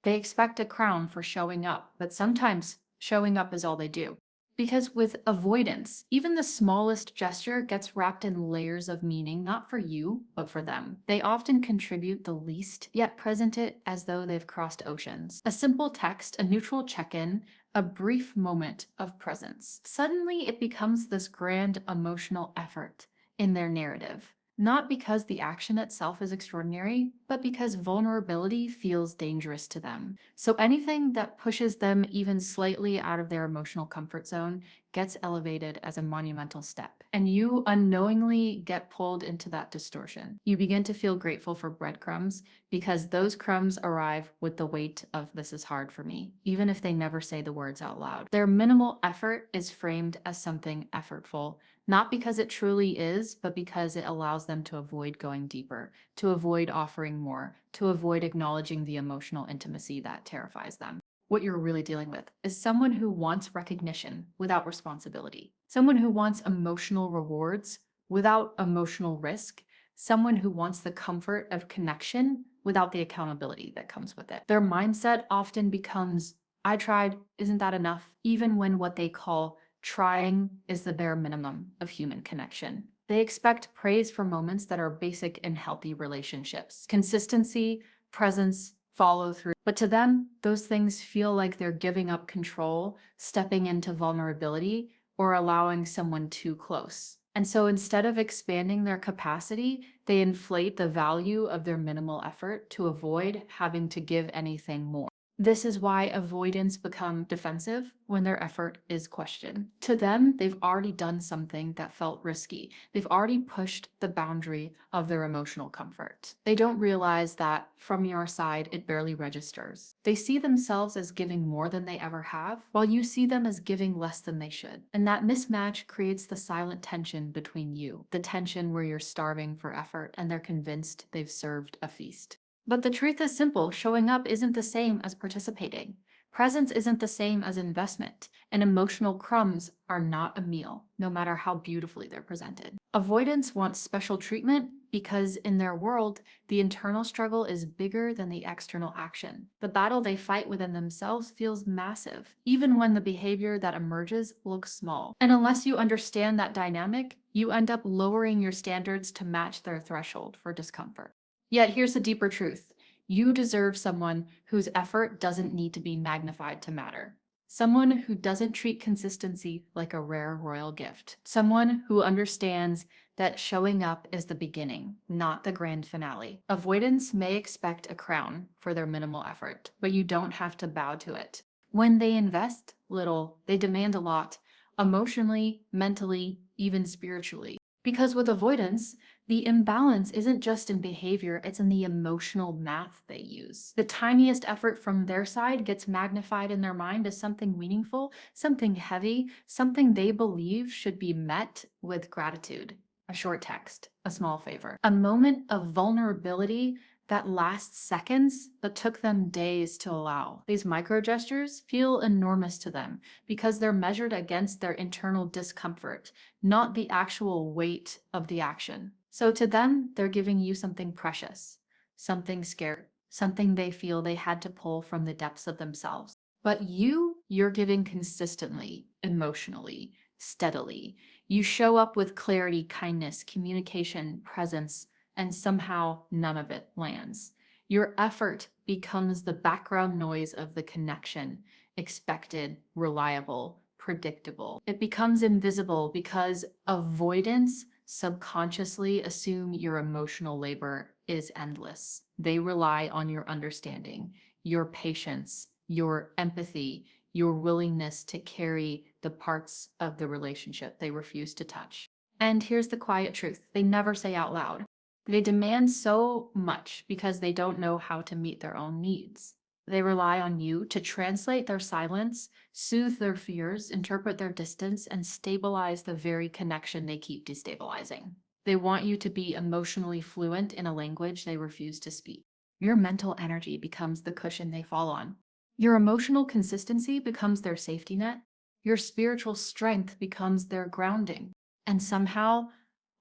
They expect a crown for showing up, but sometimes showing up is all they do. Because with avoidance, even the smallest gesture gets wrapped in layers of meaning, not for you, but for them. They often contribute the least, yet present it as though they've crossed oceans. A simple text, a neutral check in, a brief moment of presence. Suddenly, it becomes this grand emotional effort in their narrative. Not because the action itself is extraordinary, but because vulnerability feels dangerous to them. So anything that pushes them even slightly out of their emotional comfort zone gets elevated as a monumental step. And you unknowingly get pulled into that distortion. You begin to feel grateful for breadcrumbs because those crumbs arrive with the weight of "this is hard for me," even if they never say the words out loud. Their minimal effort is framed as something effortful, not because it truly is, but because it allows them to avoid going deeper, to avoid offering more, to avoid acknowledging the emotional intimacy that terrifies them. What you're really dealing with is someone who wants recognition without responsibility, someone who wants emotional rewards without emotional risk, someone who wants the comfort of connection without the accountability that comes with it. Their mindset often becomes, "I tried, isn't that enough?" Even when what they call trying is the bare minimum of human connection. They expect praise for moments that are basic in healthy relationships: consistency, presence, follow through. But to them, those things feel like they're giving up control, stepping into vulnerability, or allowing someone too close. And so instead of expanding their capacity, they inflate the value of their minimal effort to avoid having to give anything more. This is why avoidants become defensive when their effort is questioned. To them, they've already done something that felt risky. They've already pushed the boundary of their emotional comfort. They don't realize that from your side, it barely registers. They see themselves as giving more than they ever have, while you see them as giving less than they should. And that mismatch creates the silent tension between you, the tension where you're starving for effort and they're convinced they've served a feast. But the truth is simple: showing up isn't the same as participating. Presence isn't the same as investment, and emotional crumbs are not a meal, no matter how beautifully they're presented. Avoidance wants special treatment because in their world, the internal struggle is bigger than the external action. The battle they fight within themselves feels massive, even when the behavior that emerges looks small. And unless you understand that dynamic, you end up lowering your standards to match their threshold for discomfort. Yet here's the deeper truth: you deserve someone whose effort doesn't need to be magnified to matter. Someone who doesn't treat consistency like a rare royal gift. Someone who understands that showing up is the beginning, not the grand finale. Avoidance may expect a crown for their minimal effort, but you don't have to bow to it. When they invest little, they demand a lot, emotionally, mentally, even spiritually. Because with avoidance, the imbalance isn't just in behavior, it's in the emotional math they use. The tiniest effort from their side gets magnified in their mind as something meaningful, something heavy, something they believe should be met with gratitude. A short text, a small favor, a moment of vulnerability that lasts seconds but took them days to allow. These micro gestures feel enormous to them because they're measured against their internal discomfort, not the actual weight of the action. So to them, they're giving you something precious, something scared, something they feel they had to pull from the depths of themselves. But you're giving consistently, emotionally, steadily. You show up with clarity, kindness, communication, presence, and somehow none of it lands. Your effort becomes the background noise of the connection, expected, reliable, predictable. It becomes invisible because avoidance subconsciously assume your emotional labor is endless. They rely on your understanding, your patience, your empathy, your willingness to carry the parts of the relationship they refuse to touch. And here's the quiet truth: they never say out loud. They demand so much because they don't know how to meet their own needs. They rely on you to translate their silence, soothe their fears, interpret their distance, and stabilize the very connection they keep destabilizing. They want you to be emotionally fluent in a language they refuse to speak. Your mental energy becomes the cushion they fall on. Your emotional consistency becomes their safety net. Your spiritual strength becomes their grounding. And somehow,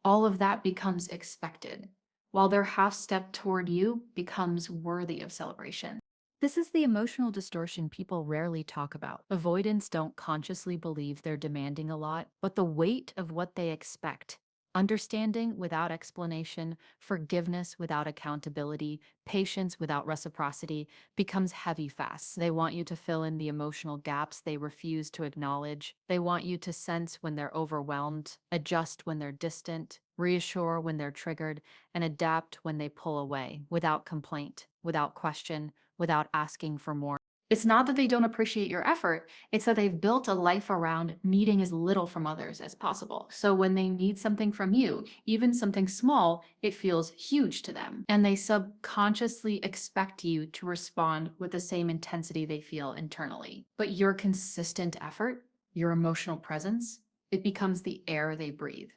all of that becomes expected, while their half step toward you becomes worthy of celebration. This is the emotional distortion people rarely talk about. Avoidants don't consciously believe they're demanding a lot, but the weight of what they expect, understanding without explanation, forgiveness without accountability, patience without reciprocity, becomes heavy fast. They want you to fill in the emotional gaps they refuse to acknowledge. They want you to sense when they're overwhelmed, adjust when they're distant, reassure when they're triggered, and adapt when they pull away, without complaint, without question, without asking for more. It's not that they don't appreciate your effort, it's that they've built a life around needing as little from others as possible. So when they need something from you, even something small, it feels huge to them. And they subconsciously expect you to respond with the same intensity they feel internally. But your consistent effort, your emotional presence, it becomes the air they breathe,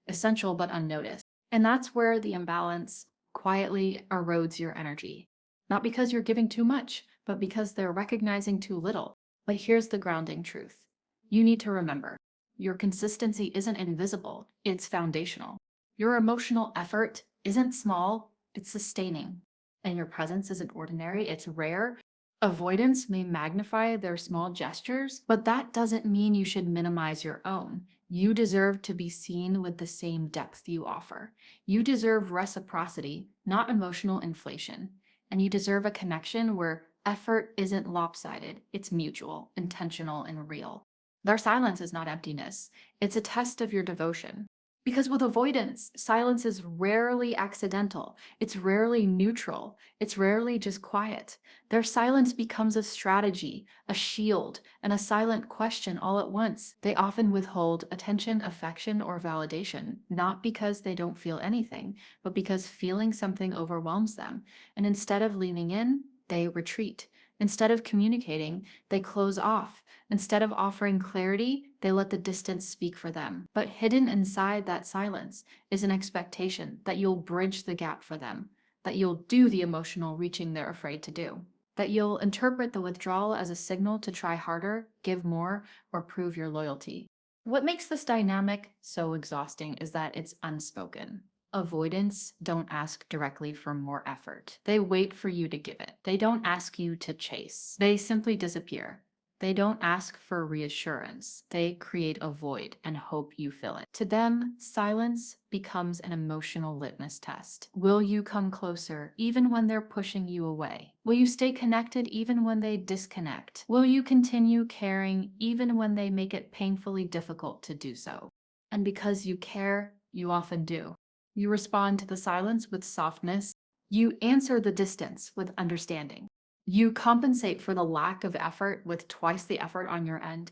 essential but unnoticed. And that's where the imbalance quietly erodes your energy. Not because you're giving too much, but because they're recognizing too little. But here's the grounding truth. You need to remember, your consistency isn't invisible, it's foundational. Your emotional effort isn't small, it's sustaining. And your presence isn't ordinary, it's rare. Avoidance may magnify their small gestures, but that doesn't mean you should minimize your own. You deserve to be seen with the same depth you offer. You deserve reciprocity, not emotional inflation. And you deserve a connection where effort isn't lopsided, it's mutual, intentional, and real. Their silence is not emptiness, it's a test of your devotion. Because with avoidance, silence is rarely accidental, it's rarely neutral, it's rarely just quiet. Their silence becomes a strategy, a shield, and a silent question all at once. They often withhold attention, affection, or validation, not because they don't feel anything, but because feeling something overwhelms them. And instead of leaning in, they retreat. Instead of communicating, they close off. Instead of offering clarity, they let the distance speak for them. But hidden inside that silence is an expectation that you'll bridge the gap for them, that you'll do the emotional reaching they're afraid to do, that you'll interpret the withdrawal as a signal to try harder, give more, or prove your loyalty. What makes this dynamic so exhausting is that it's unspoken. Avoidants don't ask directly for more effort. They wait for you to give it. They don't ask you to chase. They simply disappear. They don't ask for reassurance. They create a void and hope you fill it. To them, silence becomes an emotional litmus test. Will you come closer even when they're pushing you away? Will you stay connected even when they disconnect? Will you continue caring even when they make it painfully difficult to do so? And because you care, you often do. You respond to the silence with softness. You answer the distance with understanding. You compensate for the lack of effort with twice the effort on your end.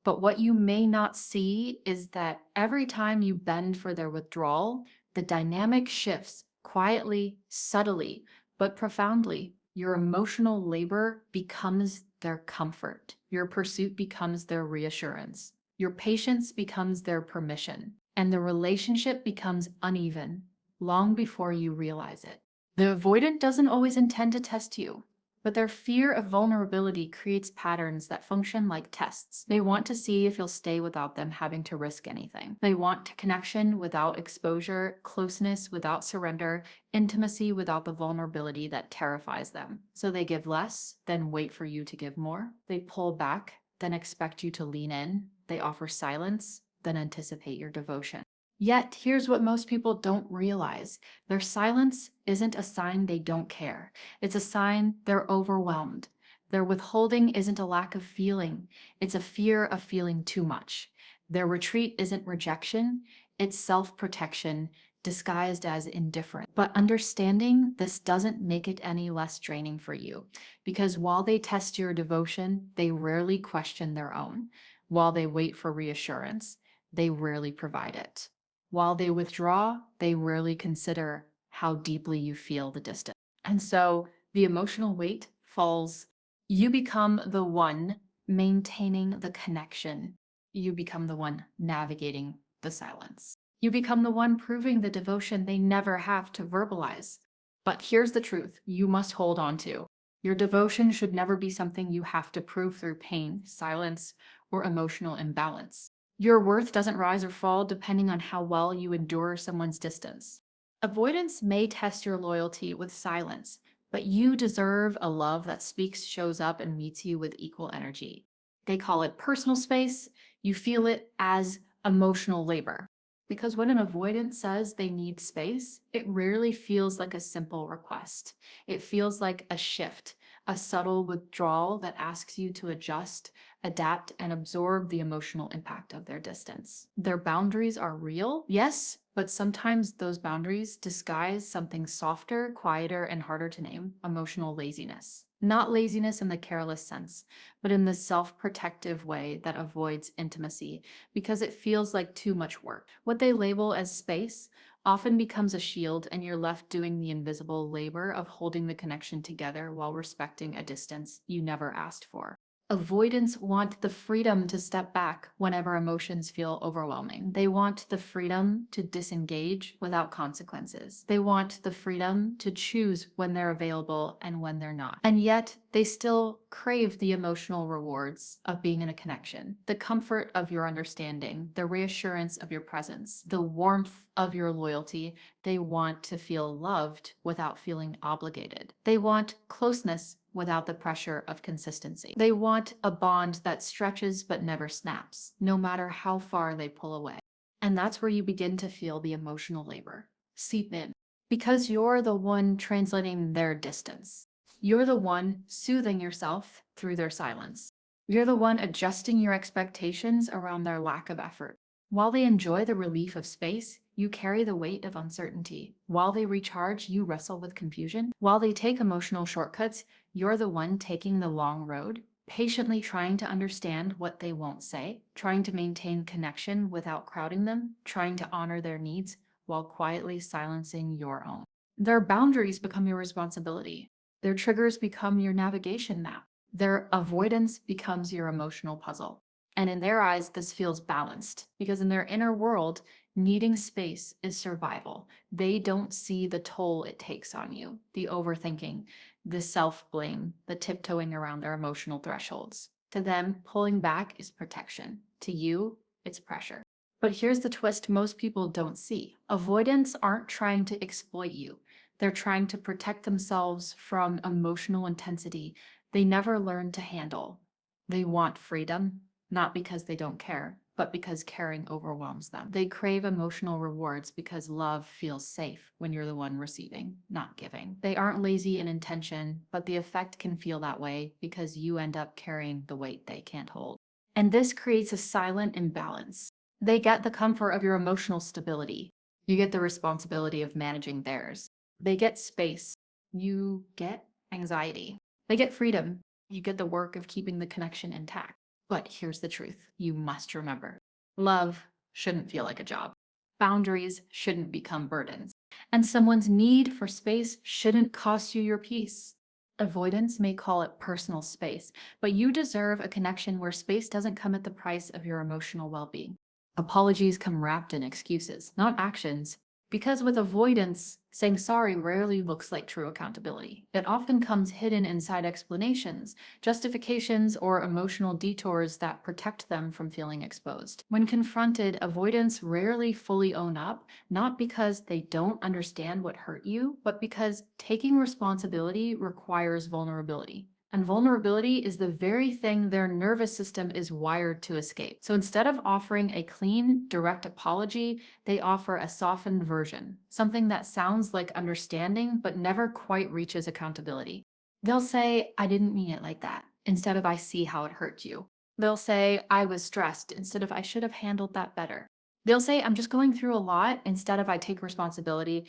But what you may not see is that every time you bend for their withdrawal, the dynamic shifts quietly, subtly, but profoundly. Your emotional labor becomes their comfort. Your pursuit becomes their reassurance. Your patience becomes their permission. And the relationship becomes uneven long before you realize it. The avoidant doesn't always intend to test you, but their fear of vulnerability creates patterns that function like tests. They want to see if you'll stay without them having to risk anything. They want connection without exposure, closeness without surrender, intimacy without the vulnerability that terrifies them. So they give less, then wait for you to give more. They pull back, then expect you to lean in. They offer silence, then anticipate your devotion. Yet, here's what most people don't realize. Their silence isn't a sign they don't care. It's a sign they're overwhelmed. Their withholding isn't a lack of feeling. It's a fear of feeling too much. Their retreat isn't rejection. It's self-protection disguised as indifference. But understanding this doesn't make it any less draining for you, because while they test your devotion, they rarely question their own. While they wait for reassurance, they rarely provide it. While they withdraw, they rarely consider how deeply you feel the distance. And so the emotional weight falls. You become the one maintaining the connection. You become the one navigating the silence. You become the one proving the devotion they never have to verbalize. But here's the truth you must hold on to. Your devotion should never be something you have to prove through pain, silence, or emotional imbalance. Your worth doesn't rise or fall depending on how well you endure someone's distance. Avoidance may test your loyalty with silence, But you deserve a love that speaks, shows up, and meets you with equal energy. They call it personal space. You feel it as emotional labor. Because when an avoidant says they need space, it rarely feels like a simple request. It feels like a shift, a subtle withdrawal that asks you to adjust, adapt, and absorb the emotional impact of their distance. Their boundaries are real, yes, but sometimes those boundaries disguise something softer, quieter, and harder to name: emotional laziness. Not laziness in the careless sense, but in the self protective way that avoids intimacy because it feels like too much work. What they label as space often becomes a shield, and you're left doing the invisible labor of holding the connection together while respecting a distance you never asked for. Avoidants want the freedom to step back whenever emotions feel overwhelming. They want the freedom to disengage without consequences. They want the freedom to choose when they're available and when they're not. And yet, they still crave the emotional rewards of being in a connection, the comfort of your understanding, the reassurance of your presence, the warmth of your loyalty. They want to feel loved without feeling obligated. They want closeness without the pressure of consistency. They want a bond that stretches but never snaps, no matter how far they pull away. And that's where you begin to feel the emotional labor seep in, because you're the one translating their distance. You're the one soothing yourself through their silence. You're the one adjusting your expectations around their lack of effort. While they enjoy the relief of space, you carry the weight of uncertainty. While they recharge, you wrestle with confusion. While they take emotional shortcuts, you're the one taking the long road, patiently trying to understand what they won't say, trying to maintain connection without crowding them, trying to honor their needs while quietly silencing your own. Their boundaries become your responsibility. Their triggers become your navigation map. Their avoidance becomes your emotional puzzle. And in their eyes, this feels balanced because in their inner world, needing space is survival. They don't see the toll it takes on you, the overthinking, the self-blame, the tiptoeing around their emotional thresholds. To them, pulling back is protection. To you, it's pressure. But here's the twist most people don't see. Avoidants aren't trying to exploit you. They're trying to protect themselves from emotional intensity they never learned to handle. They want freedom, not because they don't care, but because caring overwhelms them. They crave emotional rewards because love feels safe when you're the one receiving, not giving. They aren't lazy in intention, but the effect can feel that way because you end up carrying the weight they can't hold. And this creates a silent imbalance. They get the comfort of your emotional stability. You get the responsibility of managing theirs. They get space. You get anxiety. They get freedom. You get the work of keeping the connection intact. But here's the truth you must remember: love shouldn't feel like a job. Boundaries shouldn't become burdens. And someone's need for space shouldn't cost you your peace. Avoidance may call it personal space, but you deserve a connection where space doesn't come at the price of your emotional well being. Apologies come wrapped in excuses, not actions. Because with avoidance, saying sorry rarely looks like true accountability. It often comes hidden inside explanations, justifications, or emotional detours that protect them from feeling exposed. When confronted, avoidants rarely fully own up, not because they don't understand what hurt you, but because taking responsibility requires vulnerability. And vulnerability is the very thing their nervous system is wired to escape. So instead of offering a clean, direct apology, they offer a softened version, something that sounds like understanding but never quite reaches accountability. They'll say, "I didn't mean it like that," instead of "I see how it hurt you." They'll say, "I was stressed," instead of "I should have handled that better." They'll say, "I'm just going through a lot," instead of "I take responsibility."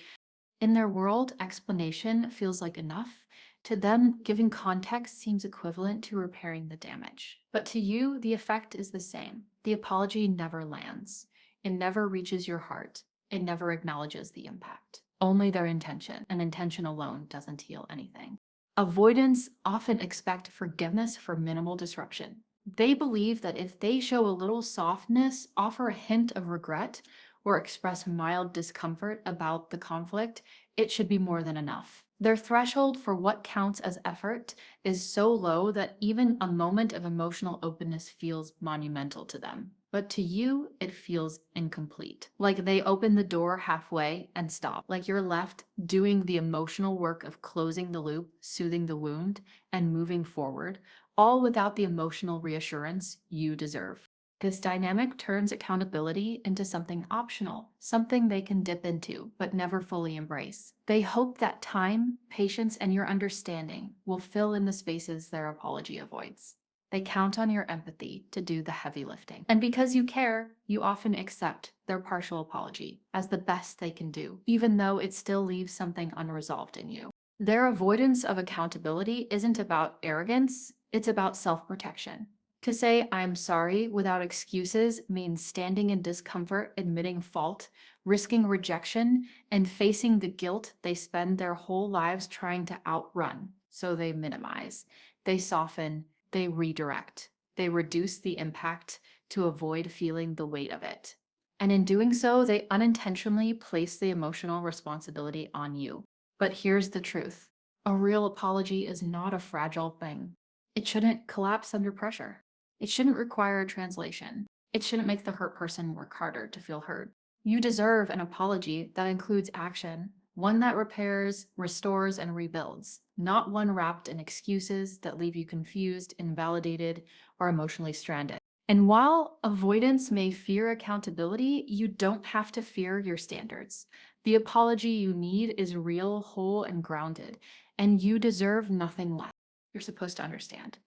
In their world, explanation feels like enough. To them, giving context seems equivalent to repairing the damage. But to you, the effect is the same. The apology never lands. It never reaches your heart. It never acknowledges the impact. Only their intention, and intention alone doesn't heal anything. Avoidants often expect forgiveness for minimal disruption. They believe that if they show a little softness, offer a hint of regret, or express mild discomfort about the conflict, it should be more than enough. Their threshold for what counts as effort is so low that even a moment of emotional openness feels monumental to them. But to you, it feels incomplete. Like they open the door halfway and stop. Like you're left doing the emotional work of closing the loop, soothing the wound, and moving forward, all without the emotional reassurance you deserve. This dynamic turns accountability into something optional, something they can dip into, but never fully embrace. They hope that time, patience, and your understanding will fill in the spaces their apology avoids. They count on your empathy to do the heavy lifting. And because you care, you often accept their partial apology as the best they can do, even though it still leaves something unresolved in you. Their avoidance of accountability isn't about arrogance, it's about self protection. To say I'm sorry without excuses means standing in discomfort, admitting fault, risking rejection, and facing the guilt they spend their whole lives trying to outrun. So they minimize, they soften, they redirect, they reduce the impact to avoid feeling the weight of it. And in doing so, they unintentionally place the emotional responsibility on you. But here's the truth: a real apology is not a fragile thing. It shouldn't collapse under pressure. It shouldn't require a translation. It shouldn't make the hurt person work harder to feel heard. You deserve an apology that includes action, one that repairs, restores, and rebuilds, not one wrapped in excuses that leave you confused, invalidated, or emotionally stranded. And while avoidance may fear accountability, you don't have to fear your standards. The apology you need is real, whole, and grounded, and you deserve nothing less. You're supposed to understand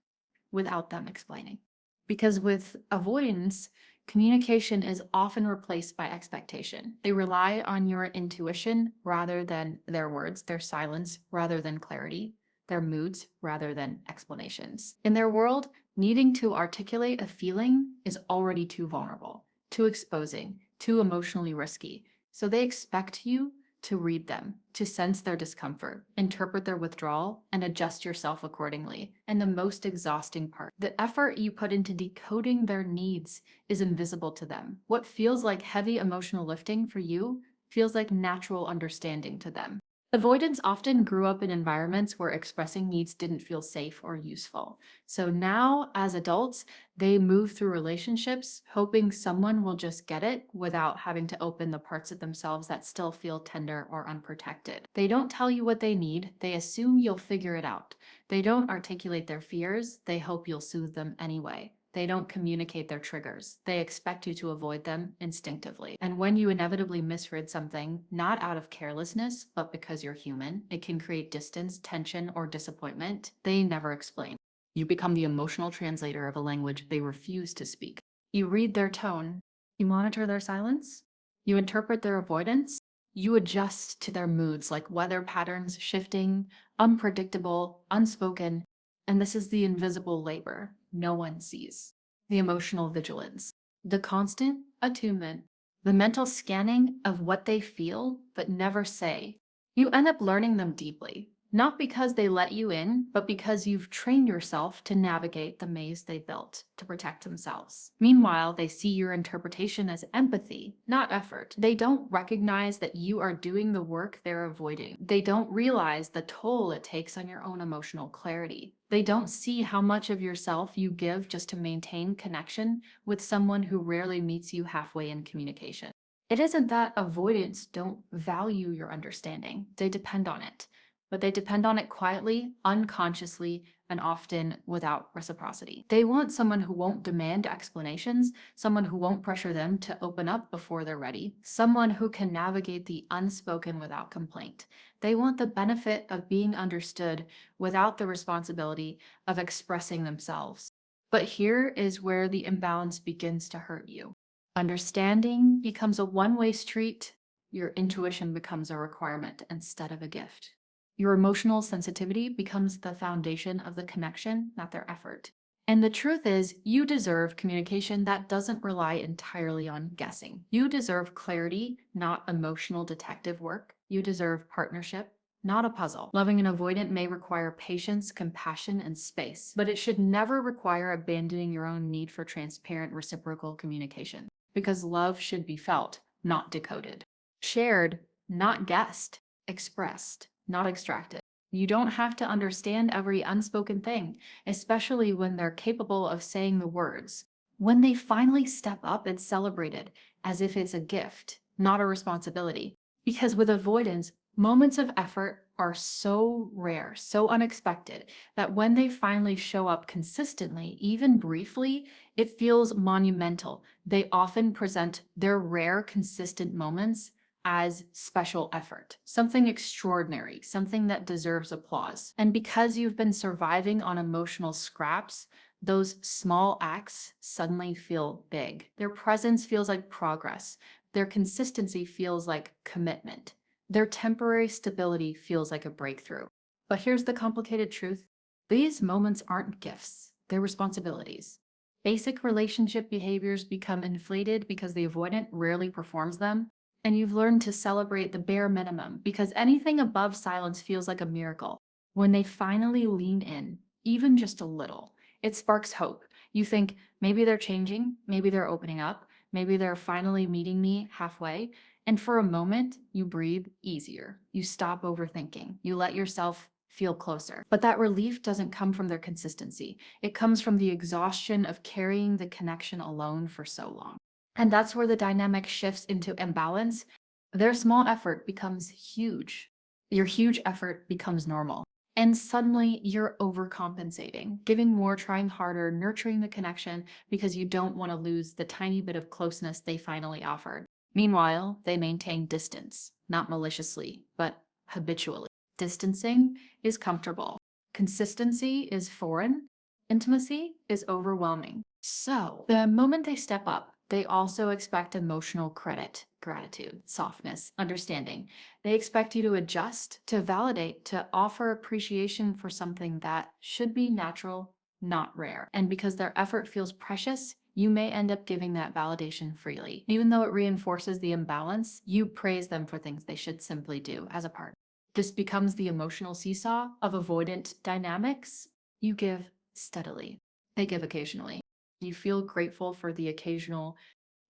without them explaining. Because with avoidance, communication is often replaced by expectation. They rely on your intuition rather than their words, their silence rather than clarity, their moods rather than explanations. In their world, needing to articulate a feeling is already too vulnerable, too exposing, too emotionally risky. So they expect you to read them, to sense their discomfort, interpret their withdrawal, and adjust yourself accordingly. And the most exhausting part: the effort you put into decoding their needs is invisible to them. What feels like heavy emotional lifting for you feels like natural understanding to them. Avoidants often grew up in environments where expressing needs didn't feel safe or useful. So now, as adults, they move through relationships hoping someone will just get it without having to open the parts of themselves that still feel tender or unprotected. They don't tell you what they need, they assume you'll figure it out. They don't articulate their fears, they hope you'll soothe them anyway. They don't communicate their triggers. They expect you to avoid them instinctively. And when you inevitably misread something, not out of carelessness, but because you're human, it can create distance, tension, or disappointment. They never explain. You become the emotional translator of a language they refuse to speak. You read their tone. You monitor their silence. You interpret their avoidance. You adjust to their moods like weather patterns shifting, unpredictable, unspoken. And this is the invisible labor no one sees: the emotional vigilance, the constant attunement, the mental scanning of what they feel but never say. You end up learning them deeply, not because they let you in, but because you've trained yourself to navigate the maze they built to protect themselves. Meanwhile, they see your interpretation as empathy, not effort. They don't recognize that you are doing the work they're avoiding. They don't realize the toll it takes on your own emotional clarity. They don't see how much of yourself you give just to maintain connection with someone who rarely meets you halfway in communication. It isn't that avoidants don't value your understanding, they depend on it. But they depend on it quietly, unconsciously, and often without reciprocity. They want someone who won't demand explanations, someone who won't pressure them to open up before they're ready, someone who can navigate the unspoken without complaint. They want the benefit of being understood without the responsibility of expressing themselves. But here is where the imbalance begins to hurt you. Understanding becomes a one-way street. Your intuition becomes a requirement instead of a gift. Your emotional sensitivity becomes the foundation of the connection, not their effort. And the truth is, you deserve communication that doesn't rely entirely on guessing. You deserve clarity, not emotional detective work. You deserve partnership, not a puzzle. Loving an avoidant may require patience, compassion, and space, but it should never require abandoning your own need for transparent reciprocal communication. Because love should be felt, not decoded. Shared, not guessed. Expressed, not extracted. You don't have to understand every unspoken thing, especially when they're capable of saying the words. When they finally step up, it's celebrated as if it's a gift, not a responsibility. Because with avoidance, moments of effort are so rare, so unexpected, that when they finally show up consistently, even briefly, it feels monumental. They often present their rare, consistent moments as special effort, something extraordinary, something that deserves applause. And because you've been surviving on emotional scraps, those small acts suddenly feel big. Their presence feels like progress. Their consistency feels like commitment. Their temporary stability feels like a breakthrough. But here's the complicated truth. These moments aren't gifts, they're responsibilities. Basic relationship behaviors become inflated because the avoidant rarely performs them, and you've learned to celebrate the bare minimum because anything above silence feels like a miracle. When they finally lean in, even just a little, it sparks hope. You think maybe they're changing, maybe they're opening up, maybe they're finally meeting me halfway. And for a moment, you breathe easier. You stop overthinking. You let yourself feel closer. But that relief doesn't come from their consistency. It comes from the exhaustion of carrying the connection alone for so long. And that's where the dynamic shifts into imbalance. Their small effort becomes huge. Your huge effort becomes normal. And suddenly you're overcompensating, giving more, trying harder, nurturing the connection because you don't want to lose the tiny bit of closeness they finally offered. Meanwhile, they maintain distance, not maliciously, but habitually. Distancing is comfortable. Consistency is foreign. Intimacy is overwhelming. So, the moment they step up, they also expect emotional credit, gratitude, softness, understanding. They expect you to adjust, to validate, to offer appreciation for something that should be natural, not rare. And because their effort feels precious, you may end up giving that validation freely. Even though it reinforces the imbalance, you praise them for things they should simply do as a partner. This becomes the emotional seesaw of avoidant dynamics. You give steadily, they give occasionally. You feel grateful for the occasional.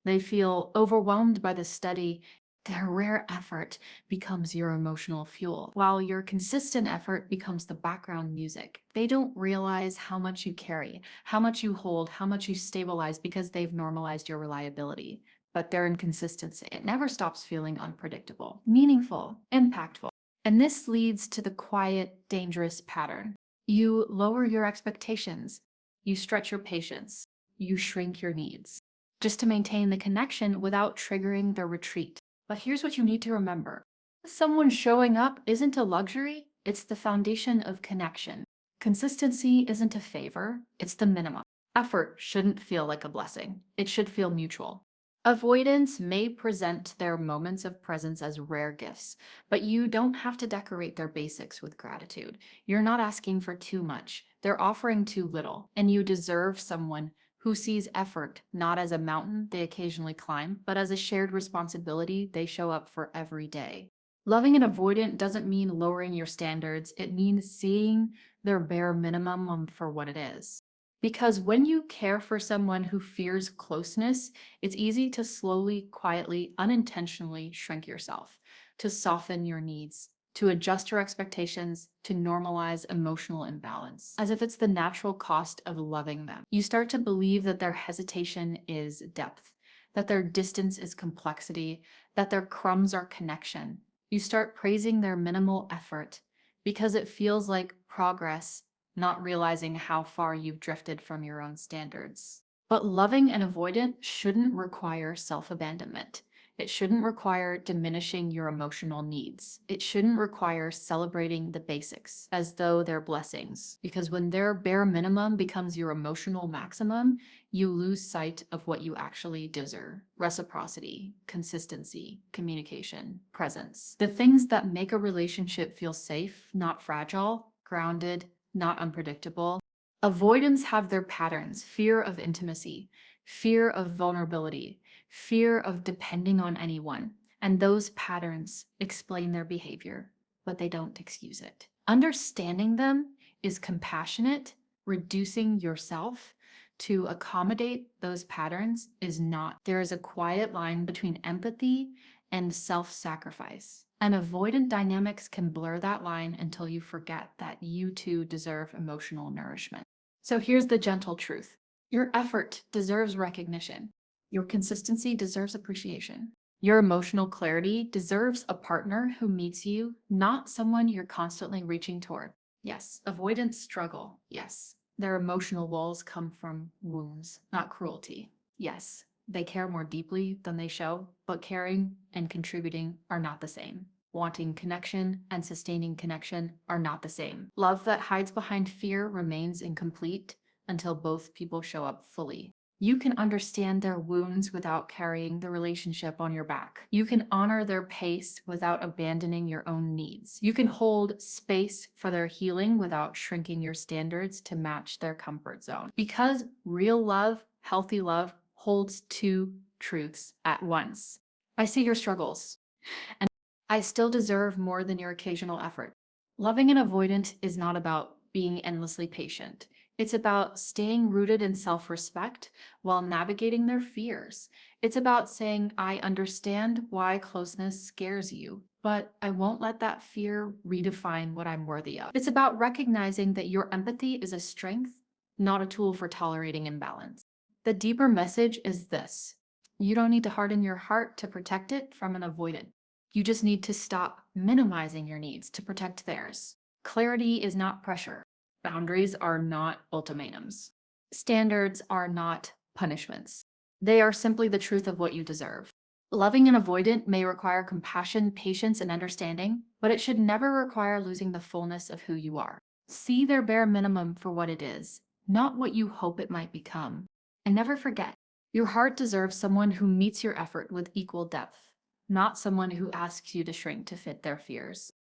They feel overwhelmed by the steady. Their rare effort becomes your emotional fuel, while your consistent effort becomes the background music. They don't realize how much you carry, how much you hold, how much you stabilize because they've normalized your reliability. But their inconsistency, it never stops feeling unpredictable, meaningful, impactful. And this leads to the quiet, dangerous pattern. You lower your expectations, you stretch your patience, you shrink your needs, just to maintain the connection without triggering the retreat. But here's what you need to remember. Someone showing up isn't a luxury, it's the foundation of connection. Consistency isn't a favor, it's the minimum. Effort shouldn't feel like a blessing, it should feel mutual. Avoidance may present their moments of presence as rare gifts, but you don't have to decorate their basics with gratitude. You're not asking for too much, they're offering too little, and you deserve someone who sees effort not as a mountain they occasionally climb, but as a shared responsibility they show up for every day. Loving an avoidant doesn't mean lowering your standards, it means seeing their bare minimum for what it is. Because when you care for someone who fears closeness, it's easy to slowly, quietly, unintentionally shrink yourself, to soften your needs, to adjust your expectations, to normalize emotional imbalance, as if it's the natural cost of loving them. You start to believe that their hesitation is depth, that their distance is complexity, that their crumbs are connection. You start praising their minimal effort because it feels like progress, not realizing how far you've drifted from your own standards. But loving an avoidant shouldn't require self-abandonment. It shouldn't require diminishing your emotional needs. It shouldn't require celebrating the basics as though they're blessings. Because when their bare minimum becomes your emotional maximum, you lose sight of what you actually deserve. Reciprocity, consistency, communication, presence. The things that make a relationship feel safe, not fragile, grounded, not unpredictable. Avoidants have their patterns: fear of intimacy, fear of vulnerability, fear of depending on anyone. And those patterns explain their behavior, but they don't excuse it. Understanding them is compassionate. Reducing yourself to accommodate those patterns is not. There is a quiet line between empathy and self-sacrifice. And avoidant dynamics can blur that line until you forget that you too deserve emotional nourishment. So here's the gentle truth. Your effort deserves recognition. Your consistency deserves appreciation. Your emotional clarity deserves a partner who meets you, not someone you're constantly reaching toward. Yes, avoidants struggle. Yes, their emotional walls come from wounds, not cruelty. Yes, they care more deeply than they show, but caring and contributing are not the same. Wanting connection and sustaining connection are not the same. Love that hides behind fear remains incomplete until both people show up fully. You can understand their wounds without carrying the relationship on your back. You can honor their pace without abandoning your own needs. You can hold space for their healing without shrinking your standards to match their comfort zone. Because real love, healthy love, holds two truths at once. I see your struggles, and I still deserve more than your occasional effort. Loving an avoidant is not about being endlessly patient. It's about staying rooted in self-respect while navigating their fears. It's about saying, I understand why closeness scares you, but I won't let that fear redefine what I'm worthy of. It's about recognizing that your empathy is a strength, not a tool for tolerating imbalance. The deeper message is this: you don't need to harden your heart to protect it from an avoidant. You just need to stop minimizing your needs to protect theirs. Clarity is not pressure. Boundaries are not ultimatums. Standards are not punishments. They are simply the truth of what you deserve. Loving an avoidant may require compassion, patience, and understanding, but it should never require losing the fullness of who you are. See their bare minimum for what it is, not what you hope it might become. And never forget, your heart deserves someone who meets your effort with equal depth, not someone who asks you to shrink to fit their fears.